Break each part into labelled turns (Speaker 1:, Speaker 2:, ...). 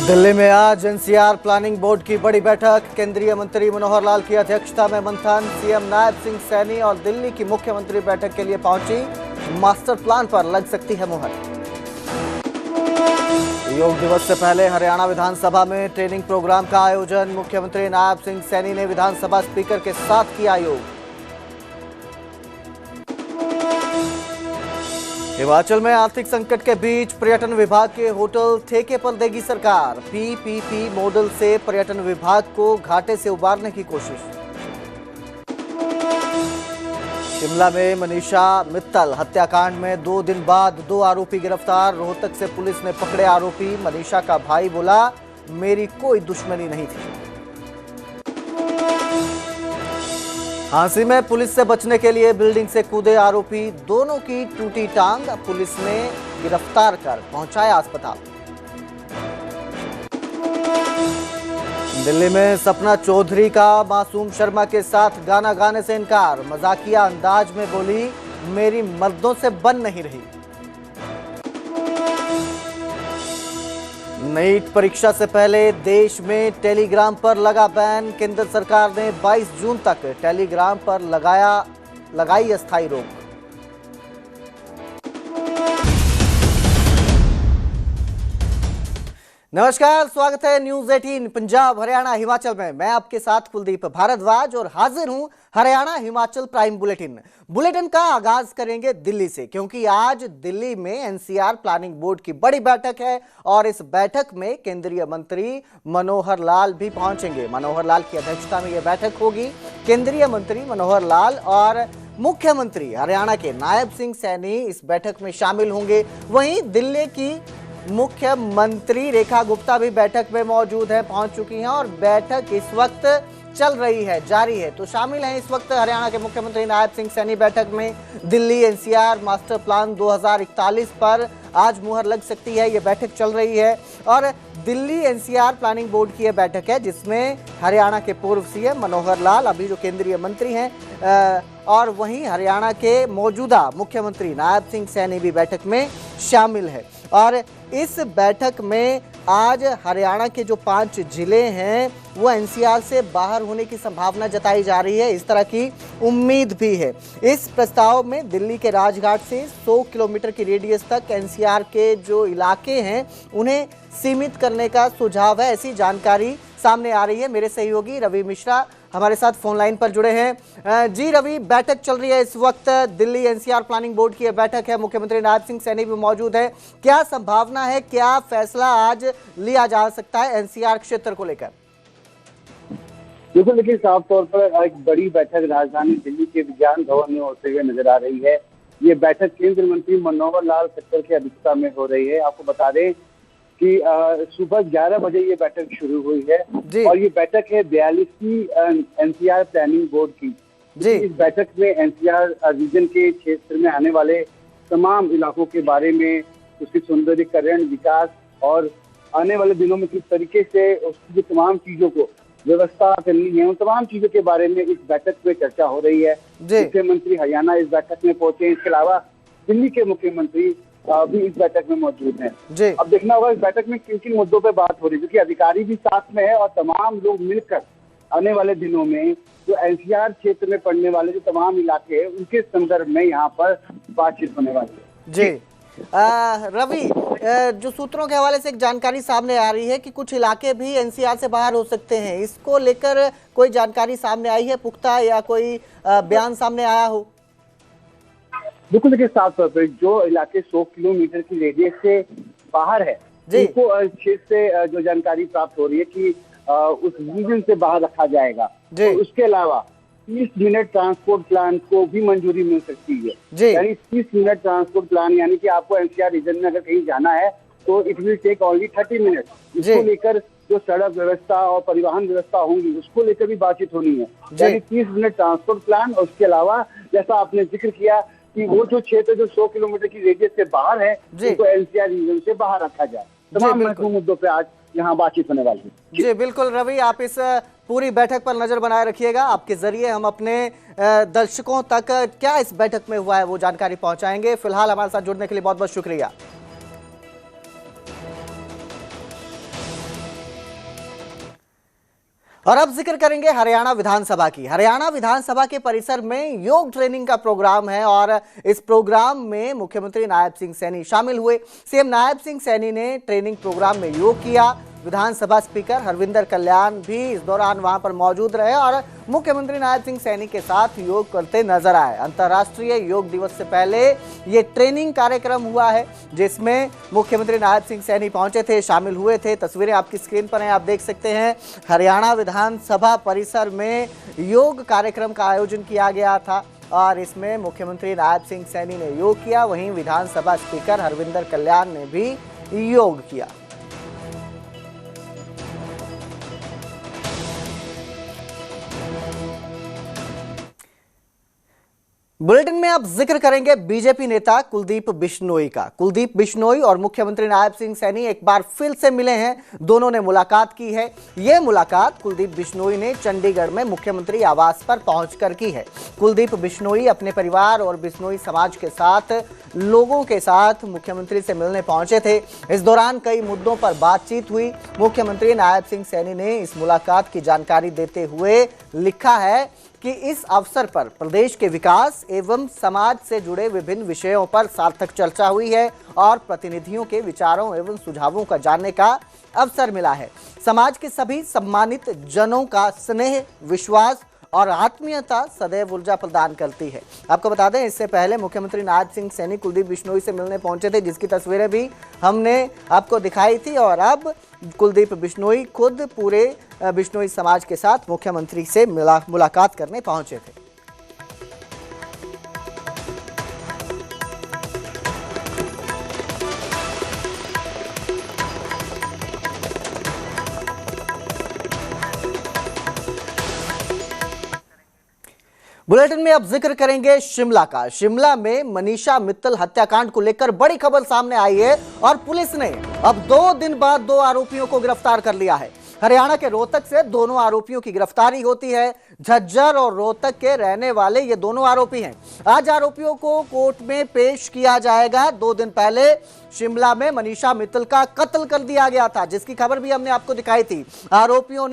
Speaker 1: दिल्ली में आज NCR planning board की बड़ी बैठक। केंद्रीय मंत्री मनोहर लाल की अध्यक्षता में मंथन। सीएम नायब सिंह सैनी और दिल्ली की मुख्यमंत्री बैठक के लिए पहुंची। मास्टर प्लान पर लग सकती है मुहर। योग दिवस से पहले हरियाणा विधानसभा में ट्रेनिंग प्रोग्राम का आयोजन। मुख्यमंत्री नायब सिंह सैनी ने विधानसभा स्पीकर के साथ किया योग। हिमाचल में आर्थिक संकट के बीच पर्यटन विभाग के होटल ठेके पर देगी सरकार। पीपीपी मॉडल से पर्यटन विभाग को घाटे से उबारने की कोशिश। शिमला में मनीषा मित्तल हत्याकांड में 2 दिन बाद 2 आरोपी गिरफ्तार। रोहतक से पुलिस ने पकड़े आरोपी। मनीषा का भाई बोला, मेरी कोई दुश्मनी नहीं थी। झांसी में पुलिस से बचने के लिए बिल्डिंग से कूदे आरोपी। दोनों की टूटी टांग। पुलिस ने गिरफ्तार कर पहुंचाया अस्पताल। दिल्ली में सपना चौधरी का मासूम शर्मा के साथ गाना गाने से इनकार। मजाकिया अंदाज में बोली, मेरी मर्दों से बन नहीं रही। नीट परीक्षा से पहले देश में टेलीग्राम पर लगा बैन। केंद्र सरकार ने 22 जून तक टेलीग्राम पर लगाई अस्थायी रोक। नमस्कार, स्वागत है न्यूज 18 पंजाब हरियाणा हिमाचल में। मैं आपके साथ कुलदीप भारद्वाज और हाजिर हूं हरियाणा हिमाचल प्राइम बुलेटिन का आगाज करेंगे दिल्ली से, क्योंकि आज दिल्ली में एनसीआर प्लानिंग बोर्ड की बड़ी बैठक है और इस बैठक में केंद्रीय मंत्री मनोहर लाल भी पहुंचेंगे। मनोहर लाल की अध्यक्षता में यह बैठक होगी। केंद्रीय मंत्री मनोहर लाल और मुख्यमंत्री हरियाणा के नायब सिंह सैनी इस बैठक में शामिल होंगे। वहीं दिल्ली की मुख्यमंत्री रेखा गुप्ता भी बैठक में मौजूद है, पहुंच चुकी हैं और बैठक इस वक्त चल रही है, जारी है। तो शामिल हैं इस वक्त हरियाणा के मुख्यमंत्री नायब सिंह सैनी बैठक में। दिल्ली एनसीआर मास्टर प्लान 2041 पर आज मुहर लग सकती है, ये बैठक चल रही है। और दिल्ली एनसीआर प्लानिंग बोर्ड की यह बैठक है जिसमें हरियाणा के पूर्व सीएम मनोहर लाल अभी जो केंद्रीय मंत्री हैं और वहीं हरियाणा के मौजूदा मुख्यमंत्री नायब सिंह सैनी भी बैठक में शामिल है। और इस बैठक में आज हरियाणा के जो 5 जिले हैं वो एनसीआर से बाहर होने की संभावना जताई जा रही है, इस तरह की उम्मीद भी है। इस प्रस्ताव में दिल्ली के राजघाट से 100 किलोमीटर की रेडियस तक एनसीआर के जो इलाके हैं उन्हें सीमित करने का सुझाव है, ऐसी जानकारी सामने आ रही है। मेरे सहयोगी रवि मिश्रा हमारे साथ फोन लाइन पर जुड़े हैं। जी रवि, बैठक चल रही है इस वक्त, दिल्ली एनसीआर प्लानिंग बोर्ड की बैठक है, मुख्यमंत्री नायब सिंह सैनी भी मौजूद है। क्या संभावना है, क्या फैसला आज लिया जा सकता है एनसीआर क्षेत्र को लेकर?
Speaker 2: बिल्कुल, देखिए साफ तौर पर एक बड़ी बैठक राजधानी दिल्ली के विज्ञान भवन में होते हुए नजर आ रही है। ये बैठक केंद्रीय मंत्री मनोहर लाल खट्टर की अध्यक्षता में हो रही है। आपको बता दें कि सुबह 11 बजे ये बैठक शुरू हुई है और ये बैठक है 42वीं एनसीआर प्लानिंग बोर्ड की। इस बैठक में एनसीआर रीजन के क्षेत्र में आने वाले तमाम इलाकों के बारे में, उसकी सौंदर्यीकरण, विकास और आने वाले दिनों में किस तरीके से उसकी तमाम चीजों को व्यवस्था करनी है, उन तमाम चीजों के बारे में इस बैठक में चर्चा हो रही है। मुख्यमंत्री हरियाणा इस बैठक में पहुंचे। इसके अलावा दिल्ली के मुख्यमंत्री भी इस बैठक में मौजूद हैं। अब देखना होगा इस बैठक में किन किन मुद्दों पे बात हो रही है, क्योंकि अधिकारी भी साथ में है और तमाम लोग मिलकर आने वाले दिनों में जो एनसीआर क्षेत्र में पड़ने वाले जो तमाम इलाके हैं उनके संदर्भ में यहाँ पर बातचीत होने वाली है।
Speaker 1: जी रवि, जो सूत्रों के हवाले से एक जानकारी सामने आ रही है कि कुछ इलाके भी एनसीआर से बाहर हो सकते हैं, इसको लेकर कोई जानकारी सामने आई है पुख्ता या कोई बयान सामने आया हो?
Speaker 2: बिल्कुल, देखिए साफ तौर पर जो इलाके 100 किलोमीटर की रेडियस से बाहर है उनको क्षेत्र से जो जानकारी प्राप्त हो रही है कि उस रीजन से बाहर रखा जाएगा। तो उसके अलावा 30 मिनट ट्रांसपोर्ट प्लान को भी मंजूरी मिल सकती है। यानी 30 मिनट ट्रांसपोर्ट प्लान, यानी कि आपको एनसीआर रीजन में अगर कहीं जाना है तो it will take only 30 minute. इसको लेकर जो सड़क व्यवस्था और परिवहन व्यवस्था होंगी उसको लेकर भी बातचीत होनी है। यानी 30 मिनट ट्रांसपोर्ट प्लान और उसके अलावा जैसा आपने जिक्र किया कि वो जो क्षेत्र जो 100 किलोमीटर की रेडियस से बाहर है उनको एनसीआर रीजन से बाहर रखा जाए। तमाम महत्वपूर्ण मुद्दों पे आज यहाँ बातचीत होने वाली है।
Speaker 1: जी बिल्कुल रवि, आप इस पूरी बैठक पर नजर बनाए रखिएगा। आपके जरिए हम अपने दर्शकों तक क्या इस बैठक में हुआ है वो जानकारी पहुंचाएंगे। फिलहाल हमारे साथ जुड़ने के लिए बहुत बहुत शुक्रिया। और अब जिक्र करेंगे हरियाणा विधानसभा की। हरियाणा विधानसभा के परिसर में योग ट्रेनिंग का प्रोग्राम है और इस प्रोग्राम में मुख्यमंत्री नायब सिंह सैनी शामिल हुए। सीएम नायब सिंह सैनी ने ट्रेनिंग प्रोग्राम में योग किया। विधानसभा स्पीकर हरविंदर कल्याण भी इस दौरान वहां पर मौजूद रहे और मुख्यमंत्री नायब सिंह सैनी के साथ योग करते नजर आए। अंतर्राष्ट्रीय योग दिवस से पहले ये ट्रेनिंग कार्यक्रम हुआ है जिसमें मुख्यमंत्री नायब सिंह सैनी पहुंचे थे, शामिल हुए थे। तस्वीरें आपकी स्क्रीन पर हैं, आप देख सकते हैं। हरियाणा विधानसभा परिसर में योग कार्यक्रम का आयोजन किया गया था और इसमें मुख्यमंत्री नायब सिंह सैनी ने योग किया, वहीं विधानसभा स्पीकर हरविंदर कल्याण ने भी योग किया। बुलेटिन में अब जिक्र करेंगे बीजेपी नेता कुलदीप बिश्नोई का। कुलदीप बिश्नोई और मुख्यमंत्री नायब सिंह सैनी एक बार फिर से मिले हैं, दोनों ने मुलाकात की है। यह मुलाकात कुलदीप बिश्नोई ने चंडीगढ़ में मुख्यमंत्री आवास पर पहुंचकर की है। कुलदीप बिश्नोई अपने परिवार और बिश्नोई समाज के साथ लोगों के साथ मुख्यमंत्री से मिलने पहुंचे थे। इस दौरान कई मुद्दों पर बातचीत हुई। मुख्यमंत्री नायब सिंह सैनी ने इस मुलाकात की जानकारी देते हुए लिखा है कि इस अवसर पर प्रदेश के विकास एवं समाज से जुड़े विभिन्न विषयों पर सार्थक चर्चा हुई है और प्रतिनिधियों के विचारों एवं सुझावों का जानने का अवसर मिला है। समाज के सभी सम्मानित जनों का स्नेह, विश्वास और आत्मीयता सदैव ऊर्जा प्रदान करती है। आपको बता दें, इससे पहले मुख्यमंत्री नायब सिंह सैनी कुलदीप बिश्नोई से मिलने पहुंचे थे, जिसकी तस्वीरें भी हमने आपको दिखाई थी। और अब कुलदीप बिश्नोई खुद पूरे बिश्नोई समाज के साथ मुख्यमंत्री से मुलाकात करने पहुंचे थे। बुलेटिन में अब जिक्र करेंगे शिमला का। शिमला में मनीषा मित्तल हत्याकांड को लेकर बड़ी खबर सामने आई है और पुलिस ने अब 2 दिन बाद 2 आरोपियों को गिरफ्तार कर लिया है। हरियाणा के रोहतक से दोनों आरोपियों की गिरफ्तारी होती है। झज्जर और रोहतक के रहने वाले ये दोनों आरोपी हैं। आज आरोपियों को कोर्ट में पेश किया जाएगा। 2 दिन पहले शिमला में मनीषा मित्तल का कत्ल कर दिया गया था, जिसकी खबर भी हमने आपको दिखाई थी। आरोपियों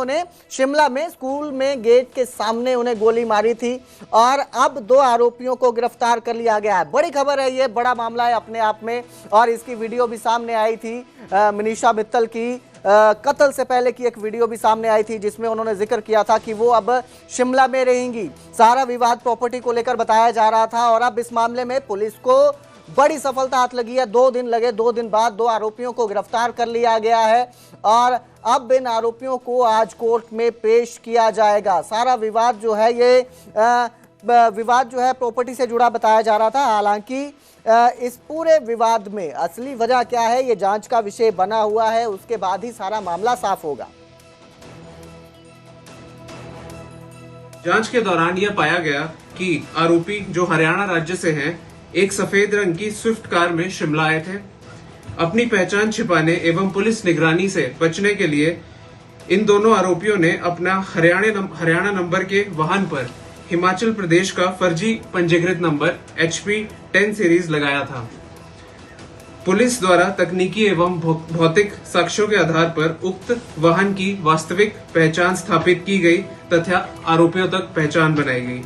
Speaker 1: ने शिमला में स्कूल में गेट के सामने उन्हें गोली मारी थी और अब 2 आरोपियों को गिरफ्तार कर लिया गया है। बड़ी खबर है, ये बड़ा मामला है अपने आप में और इसकी वीडियो भी सामने आई थी। मनीषा मित्तल की कत्ल से पहले की एक वीडियो भी सामने आई थी जिसमें उन्होंने जिक्र किया था कि वो अब शिमला में रहेंगी। सारा विवाद प्रॉपर्टी को लेकर बताया जा रहा था और अब इस मामले में पुलिस को बड़ी सफलता हाथ लगी है। 2 दिन लगे, 2 दिन बाद 2 आरोपियों को गिरफ्तार कर लिया गया है और अब इन आरोपियों को आज कोर्ट में पेश किया जाएगा। सारा विवाद जो है प्रॉपर्टी से जुड़ा बताया जा रहा था। हालांकि इस पूरे विवाद में असली वजह क्या है ये जांच का विषय बना हुआ है, उसके बाद ही सारा मामला साफ होगा।
Speaker 3: जांच के दौरान यह पाया गया कि आरोपी जो हरियाणा राज्य से हैं, एक सफेद रंग की स्विफ्ट कार में शिमला आए थे। अपनी पहचान छिपाने एवं पुलिस निगरानी से बचने के लिए इन दोनों आरोपियों ने अपना हरियाणा नंबर के वाहन पर हिमाचल प्रदेश का फर्जी पंजीकृत नंबर HP 10 सीरीज लगाया था। पुलिस द्वारा तकनीकी एवं भौतिक साक्ष्यों के आधार पर उक्त वाहन की वास्तविक पहचान स्थापित की गई तथा आरोपियों तक पहचान बनाई गई।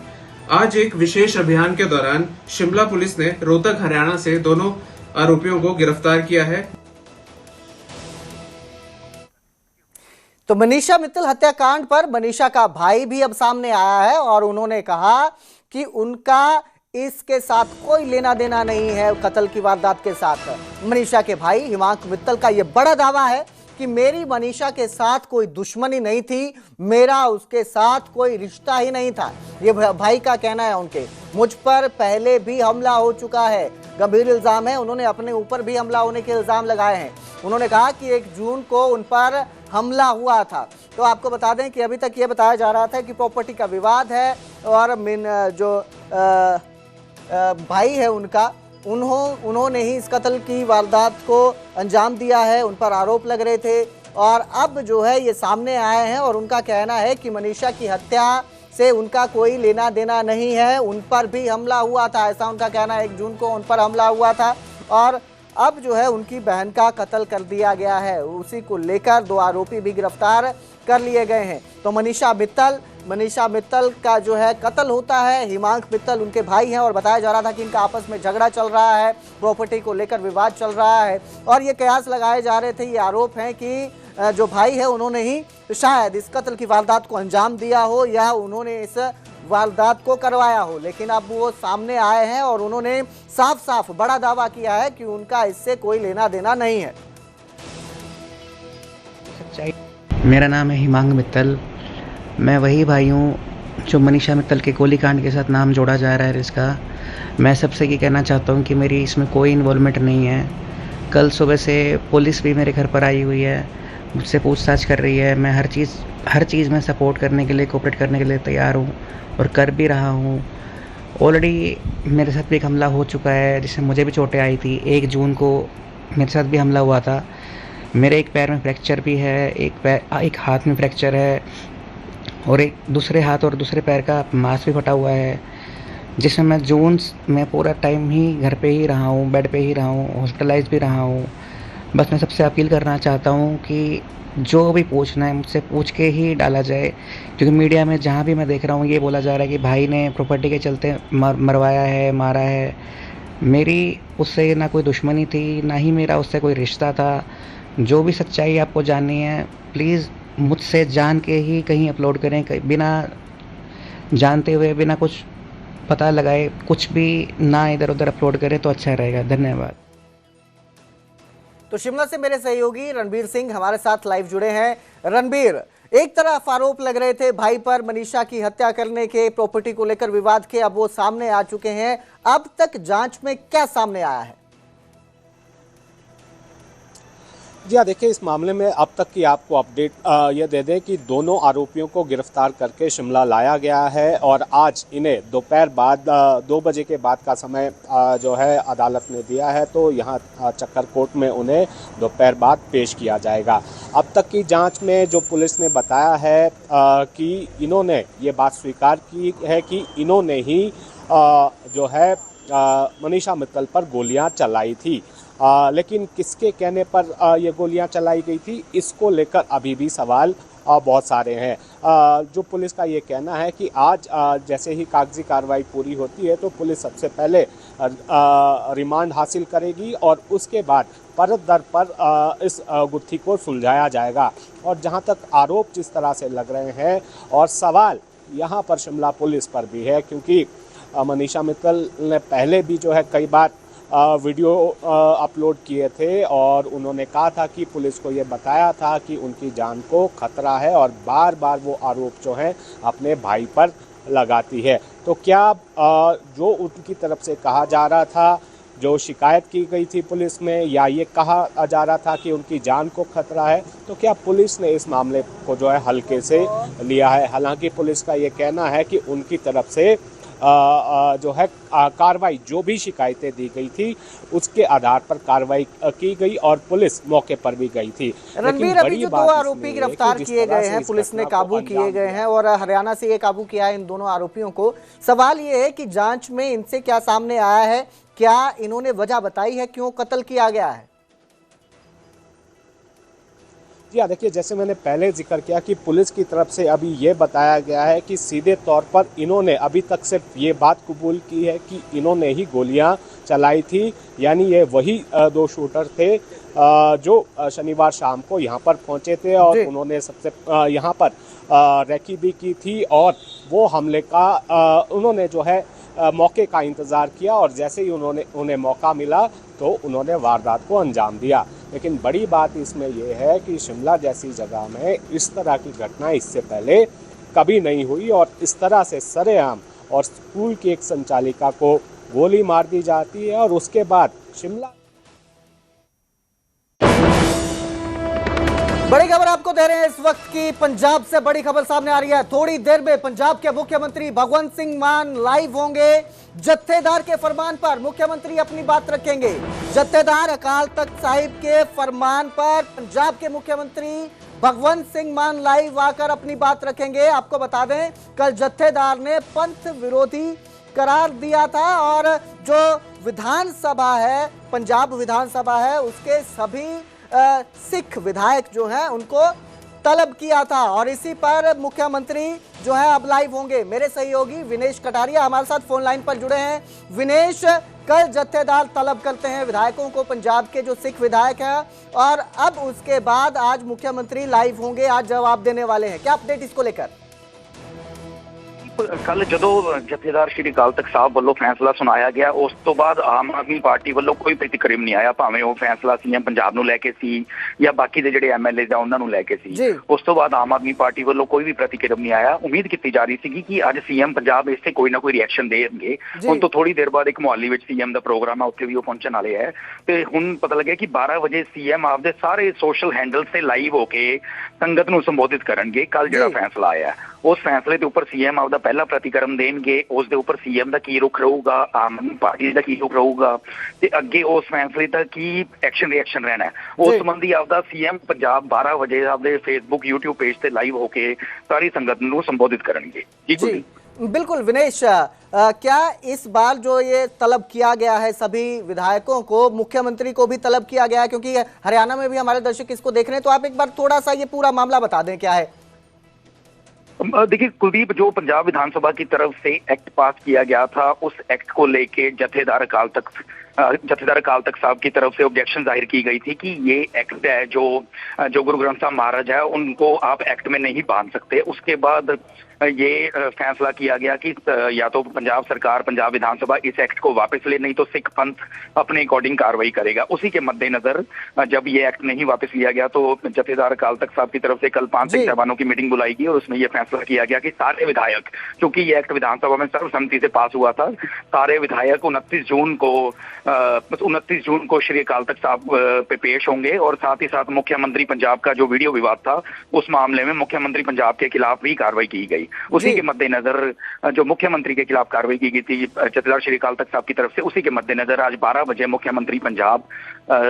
Speaker 3: आज एक विशेष अभियान के दौरान शिमला पुलिस ने रोहतक हरियाणा से दोनों आरोपियों को गिरफ्तार किया है।
Speaker 1: तो मनीषा मित्तल हत्याकांड पर मनीषा का भाई भी अब सामने आया है और उन्होंने कहा कि उनका इसके साथ कोई लेना देना नहीं है कत्ल की वारदात के साथ। मनीषा के भाई हिमांक मित्तल का यह बड़ा दावा है कि मेरी मनीषा के साथ कोई दुश्मनी नहीं थी, मेरा उसके साथ कोई रिश्ता ही नहीं था। ये भाई का कहना है उनके। मुझ पर पहले भी हमला हो चुका है, गंभीर इल्जाम है। उन्होंने अपने ऊपर भी हमला होने के इल्जाम लगाए हैं। उन्होंने कहा कि 1 जून को उन पर हमला हुआ था। तो आपको बता दें कि अभी तक ये बताया जा रहा था कि प्रॉपर्टी का विवाद है और जो भाई है उनका, उन्होंने ही इस कत्ल की वारदात को अंजाम दिया है, उन पर आरोप लग रहे थे और अब जो है ये सामने आए हैं और उनका कहना है कि मनीषा की हत्या से उनका कोई लेना देना नहीं है, उन पर भी हमला हुआ था, ऐसा उनका कहना है। 1 जून को उन पर हमला हुआ था और अब जो है उनकी बहन का कत्ल कर दिया गया है। उसी को लेकर 2 आरोपी भी गिरफ्तार कर लिए गए हैं। तो मनीषा मित्तल का जो है कत्ल होता है। हिमांक मित्तल उनके भाई हैं और बताया जा रहा था कि इनका आपस में झगड़ा चल रहा है, प्रॉपर्टी को लेकर विवाद चल रहा है और ये कयास लगाए जा रहे थे, ये आरोप है कि जो भाई है उन्होंने ही शायद इस कत्ल की वारदात को अंजाम दिया हो या उन्होंने इस वारदात को करवाया हो। लेकिन अब वो सामने आए हैं और उन्होंने साफ साफ बड़ा दावा किया है कि उनका इससे कोई लेना देना नहीं है।
Speaker 4: मेरा नाम है हिमांक मित्तल। मैं वही भाई हूँ जो मनीषा मित्तल के गोलीकांड के साथ नाम जोड़ा जा रहा है इसका। मैं सबसे ये कहना चाहता हूँ कि मेरी इसमें कोई इन्वॉल्वमेंट नहीं है। कल सुबह से पुलिस भी मेरे घर पर आई हुई है, मुझसे पूछताछ कर रही है। मैं हर चीज़ में सपोर्ट करने के लिए, कोऑपरेट करने के लिए तैयार हूँ और कर भी रहा हूँ। ऑलरेडी मेरे साथ भी एक हमला हो चुका है जिससे मुझे भी चोटें आई थी। 1 जून को मेरे साथ भी हमला हुआ था। मेरे एक पैर में फ्रैक्चर भी है, एक हाथ में फ्रैक्चर है और एक दूसरे हाथ और दूसरे पैर का मांस भी फटा हुआ है, जिसमें मैं जून में पूरा टाइम ही घर पे ही रहा हूँ, बेड पे ही रहा हूँ, हॉस्पिटलाइज भी रहा हूँ। बस मैं सबसे अपील करना चाहता हूँ कि जो भी पूछना है मुझसे पूछ के ही डाला जाए, क्योंकि मीडिया में जहाँ भी मैं देख रहा हूँ ये बोला जा रहा है कि भाई ने प्रॉपर्टी के चलते मरवाया है, मारा है। मेरी उससे ना कोई दुश्मनी थी, ना ही मेरा उससे कोई रिश्ता था। जो भी सच्चाई आपको जाननी है प्लीज़ मुझसे जान के ही कहीं अपलोड करें, बिना जानते हुए, बिना कुछ पता लगाए कुछ भी ना इधर उधर अपलोड करें तो अच्छा रहेगा। धन्यवाद।
Speaker 1: तो शिमला से मेरे सहयोगी रणबीर सिंह हमारे साथ लाइव जुड़े हैं। रणबीर, एक तरफ आरोप लग रहे थे भाई पर मनीषा की हत्या करने के, प्रॉपर्टी को लेकर विवाद के, अब वो सामने आ चुके हैं। अब तक जांच में क्या सामने आया है?
Speaker 5: जी हाँ, देखिए इस मामले में अब तक की आपको अपडेट ये दे दें कि दोनों आरोपियों को गिरफ्तार करके शिमला लाया गया है और आज इन्हें दोपहर बाद 2 बजे के बाद का समय जो है अदालत ने दिया है, तो यहाँ चक्कर कोर्ट में उन्हें दोपहर बाद पेश किया जाएगा। अब तक की जांच में जो पुलिस ने बताया है कि इन्होंने ये बात स्वीकार की है कि इन्होंने ही जो है मनीषा मित्तल पर गोलियां चलाई थी। लेकिन किसके कहने पर ये गोलियां चलाई गई थी, इसको लेकर अभी भी सवाल बहुत सारे हैं। जो पुलिस का ये कहना है कि आज जैसे ही कागजी कार्रवाई पूरी होती है तो पुलिस सबसे पहले रिमांड हासिल करेगी और उसके बाद परत दर पर इस गुत्थी को सुलझाया जाएगा। और जहां तक आरोप जिस तरह से लग रहे हैं और सवाल यहां पर शिमला पुलिस पर भी है, क्योंकि मनीषा मित्तल ने पहले भी जो है कई बार वीडियो अपलोड किए थे और उन्होंने कहा था कि पुलिस को ये बताया था कि उनकी जान को खतरा है और बार बार वो आरोप जो है अपने भाई पर लगाती है। तो क्या जो उनकी तरफ से कहा जा रहा था, जो शिकायत की गई थी पुलिस में, या ये कहा जा रहा था कि उनकी जान को खतरा है, तो क्या पुलिस ने इस मामले को जो है हल्के से लिया है? हालांकि पुलिस का ये कहना है कि उनकी तरफ से जो है कार्रवाई, जो भी शिकायतें दी गई थी उसके आधार पर कार्रवाई की गई और पुलिस मौके पर भी गई थी।
Speaker 1: रणबीर, अभी जो 2 आरोपी गिरफ्तार किए गए हैं, पुलिस ने काबू किए गए हैं और हरियाणा से ये काबू किया है इन दोनों आरोपियों को। सवाल ये है कि जांच में इनसे क्या सामने आया है, क्या इन्होंने वजह बताई है क्यों कत्ल किया गया है?
Speaker 5: जी हाँ, देखिए जैसे मैंने पहले जिक्र किया कि पुलिस की तरफ से अभी ये बताया गया है कि सीधे तौर पर इन्होंने अभी तक सिर्फ ये बात कबूल की है कि इन्होंने ही गोलियां चलाई थी। यानी ये वही 2 शूटर थे जो शनिवार शाम को यहाँ पर पहुँचे थे और उन्होंने सबसे यहाँ पर रेकी भी की थी और वो हमले का उन्होंने जो है मौके का इंतज़ार किया और जैसे ही उन्हें मौका मिला तो उन्होंने वारदात को अंजाम दिया। लेकिन बड़ी बात इसमें यह है कि शिमला जैसी जगह में इस तरह की घटना इससे पहले कभी नहीं हुई और इस तरह से सरेआम और स्कूल की एक संचालिका को गोली मार दी जाती है और उसके बाद शिमला।
Speaker 1: बड़ी खबर आपको दे रहे हैं इस वक्त की। पंजाब से बड़ी खबर सामने आ रही है। थोड़ी देर में पंजाब के मुख्यमंत्री भगवंत सिंह मान लाइव होंगे। जत्थेदार के फरमान पर मुख्यमंत्री अपनी बात रखेंगे। जत्थेदार अकाल तख्त साहिब के फरमान पर पंजाब के मुख्यमंत्री भगवंत सिंह मान लाइव आकर अपनी बात रखेंगे। आपको बता दें, कल जत्थेदार ने पंथ विरोधी करार दिया था और जो विधानसभा है, पंजाब विधानसभा है, उसके सभी सिख विधायक जो हैं उनको तलब किया था। और इसी पर मुख्यमंत्री जो है अब लाइव होंगे। मेरे सहयोगी विनेश कटारिया हमारे साथ फोन लाइन पर जुड़े हैं। विनेश, कल जत्थेदार तलब करते हैं विधायकों को, पंजाब के जो सिख विधायक हैं, और अब उसके बाद आज मुख्यमंत्री लाइव होंगे, आज जवाब देने वाले हैं। क्या अपडेट इसको लेकर?
Speaker 6: ਕੱਲ ਜਦੋਂ ਜਥੇਦਾਰ ਸ਼੍ਰੀ ਅਕਾਲ ਤਖਤ ਸਾਹਿਬ ਵੱਲੋਂ ਫੈਸਲਾ ਸੁਣਾਇਆ ਗਿਆ, ਉਸ ਤੋਂ ਬਾਅਦ ਆਮ ਆਦਮੀ ਪਾਰਟੀ ਵੱਲੋਂ ਕੋਈ ਪ੍ਰਤੀਕਰਮ ਨਹੀਂ ਆਇਆ, ਭਾਵੇਂ ਉਹ ਫੈਸਲਾ ਸੀਐਮ ਪੰਜਾਬ ਨੂੰ ਲੈ ਕੇ ਸੀ ਜਾਂ ਬਾਕੀ ਦੇ ਜਿਹੜੇ ਐਮਐਲਏ ਦਾ ਉਹਨਾਂ ਨੂੰ ਲੈ ਕੇ ਸੀ। ਉਸ ਤੋਂ ਬਾਅਦ ਆਮ ਆਦਮੀ ਪਾਰਟੀ ਵੱਲੋਂ ਕੋਈ ਵੀ ਪ੍ਰਤੀਕਰਮ ਨਹੀਂ ਆਇਆ। ਉਮੀਦ ਕੀਤੀ ਜਾ ਰਹੀ ਸੀਗੀ ਕਿ ਅੱਜ ਸੀਐਮ ਪੰਜਾਬ ਇਸ ਤੇ ਕੋਈ ਨਾ ਕੋਈ ਰਿਐਕਸ਼ਨ ਦੇਣਗੇ। ਹੁਣ ਤੋਂ ਥੋੜੀ ਦੇਰ ਬਾਅਦ ਇੱਕ ਮੁਹਾਲੀ ਵਿੱਚ ਸੀਐਮ ਦਾ ਪ੍ਰੋਗਰਾਮ ਹੈ, ਉੱਥੇ ਵੀ ਉਹ ਪਹੁੰਚਣ ਵਾਲੇ ਹੈ, ਤੇ ਹੁਣ ਪਤਾ ਲੱਗਿਆ ਕਿ 12 ਵਜੇ ਸੀਐਮ ਆਪਦੇ ਸਾਰੇ ਸੋਸ਼ਲ ਹੈਂਡਲ ਤੇ ਲਾਈਵ ਹੋ ਕੇ ਸੰਗਤ ਨੂੰ ਸੰਬੋਧਿਤ ਕਰਨਗੇ। ਕੱਲ ਜਿਹੜਾ ਫੈਸਲਾ ਆਇਆ ਉਸ ਫੈਸਲੇ ਦੇ ਉੱਪਰ ਸੀਐਮ ਆਪਦਾ ਪਹਿਲਾ ਪ੍ਰਤੀਕਰਮ ਦੇਣਗੇ। ਉਸ ਦੇ ਉੱਪਰ ਸੀਐਮ ਦਾ ਕੀ ਰੁਖ ਰਹੂਗਾ, ਆਮ ਆਦਮੀ ਪਾਰਟੀ ਦਾ ਕੀ ਰੁਖ ਰਹੂਗਾ, ਤੇ ਅੱਗੇ ਉਸ ਫੈਸਲੇ ਦਾ ਕੀ ਐਕਸ਼ਨ ਰਿਐਕਸ਼ਨ ਰਹਿਣਾ, ਉਸ ਸੰਬੰਧੀ ਆਪਦਾ ਸੀਐਮ ਪੰਜਾਬ 12 ਵਜੇ ਆਪਦੇ ਫੇਸਬੁੱਕ YouTube पेज पे लाइव होके सारी संगत को संबोधित करेंगे। जी
Speaker 1: बिल्कुल विनेश, क्या इस बार जो ये तलब किया गया है सभी विधायकों को, मुख्यमंत्री को भी तलब किया गया है, क्योंकि हरियाणा में भी हमारे दर्शक इसको देख रहे हैं, तो आप एक बार थोड़ा सा ये पूरा मामला बता दें क्या है?
Speaker 6: देखिए कुलदीप, जो पंजाब विधानसभा की तरफ से एक्ट पास किया गया था, उस एक्ट को लेके जत्थेदार अकाल तख्त साहब की तरफ से ऑब्जेक्शन जाहिर की गई थी कि ये एक्ट है जो गुरु ग्रंथ साहब महाराज है उनको आप एक्ट में नहीं बांध सकते। उसके बाद ये फैसला किया गया कि या तो पंजाब सरकार, पंजाब विधानसभा इस एक्ट को वापस ले, नहीं तो सिख पंथ अपने अकॉर्डिंग कार्रवाई करेगा। उसी के मद्देनजर जब ये एक्ट नहीं वापस लिया गया तो जत्थेदार अकाल तख्त साहब की तरफ से कल 5 सिख साहबानों की मीटिंग बुलाई गई और उसमें यह फैसला किया गया कि सारे विधायक, क्योंकि ये एक्ट विधानसभा में सर्वसम्मति से पास हुआ था, सारे विधायक 29 जून को श्री अकाल तख्त साहब पे पेश होंगे। और साथ ही साथ मुख्यमंत्री पंजाब का जो वीडियो विवाद था, उस मामले में मुख्यमंत्री पंजाब के खिलाफ भी कार्रवाई की गई। उसी के मद्देनजर जो मुख्यमंत्री के खिलाफ कार्रवाई की गई थी जत्थेदार श्री अकाल तख्त साहब की तरफ से, उसी के मद्देनजर आज 12 बजे मुख्यमंत्री पंजाब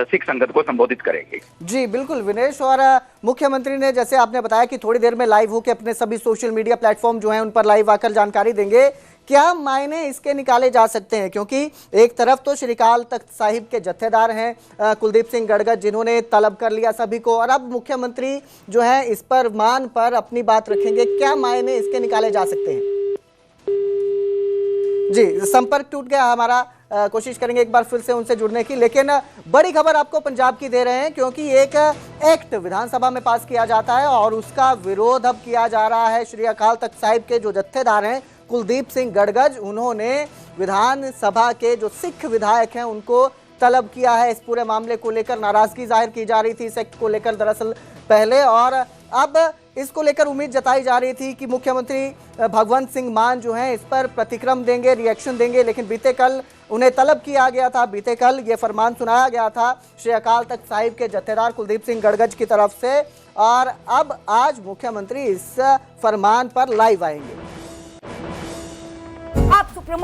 Speaker 6: सिख संगत को संबोधित करेंगे।
Speaker 1: जी बिल्कुल विनेश, और मुख्यमंत्री ने जैसे आपने बताया कि थोड़ी देर में लाइव होकर अपने सभी सोशल मीडिया प्लेटफॉर्म जो हैं उन पर लाइव आकर जानकारी देंगे। क्या मायने इसके निकाले जा सकते हैं, क्योंकि एक तरफ तो श्री अकाल तख्त साहिब के जत्थेदार हैं कुलदीप सिंह गड़गड़, जिन्होंने तलब कर लिया सभी को, और अब मुख्यमंत्री जो है इस पर मान पर अपनी बात रखेंगे। क्या मायने इसके निकाले जा सकते हैं? जी संपर्क टूट गया हमारा, कोशिश करेंगे एक बार फिर से उनसे जुड़ने की, लेकिन बड़ी खबर आपको पंजाब की दे रहे हैं, क्योंकि एक एक्ट विधानसभा में पास किया जाता है और उसका विरोध अब किया जा रहा है। श्री अकाल तख्त साहिब के जो जत्थेदार हैं कुलदीप सिंह गड़गड़, उन्होंने विधानसभा के जो सिख विधायक हैं उनको तलब किया है। इस पूरे मामले को लेकर नाराजगी जाहिर की जा रही थी इस एक्ट को लेकर दरअसल पहले, और अब इसको लेकर उम्मीद जताई जा रही थी कि मुख्यमंत्री भगवंत सिंह मान जो हैं इस पर प्रतिक्रम देंगे, रिएक्शन देंगे, लेकिन बीते कल उन्हें तलब किया गया था, बीते कल ये फरमान सुनाया गया था श्री अकाल तख्त साहिब के जत्थेदार कुलदीप सिंह गड़गड़ की तरफ से, और अब आज मुख्यमंत्री इस फरमान पर लाइव आएंगे।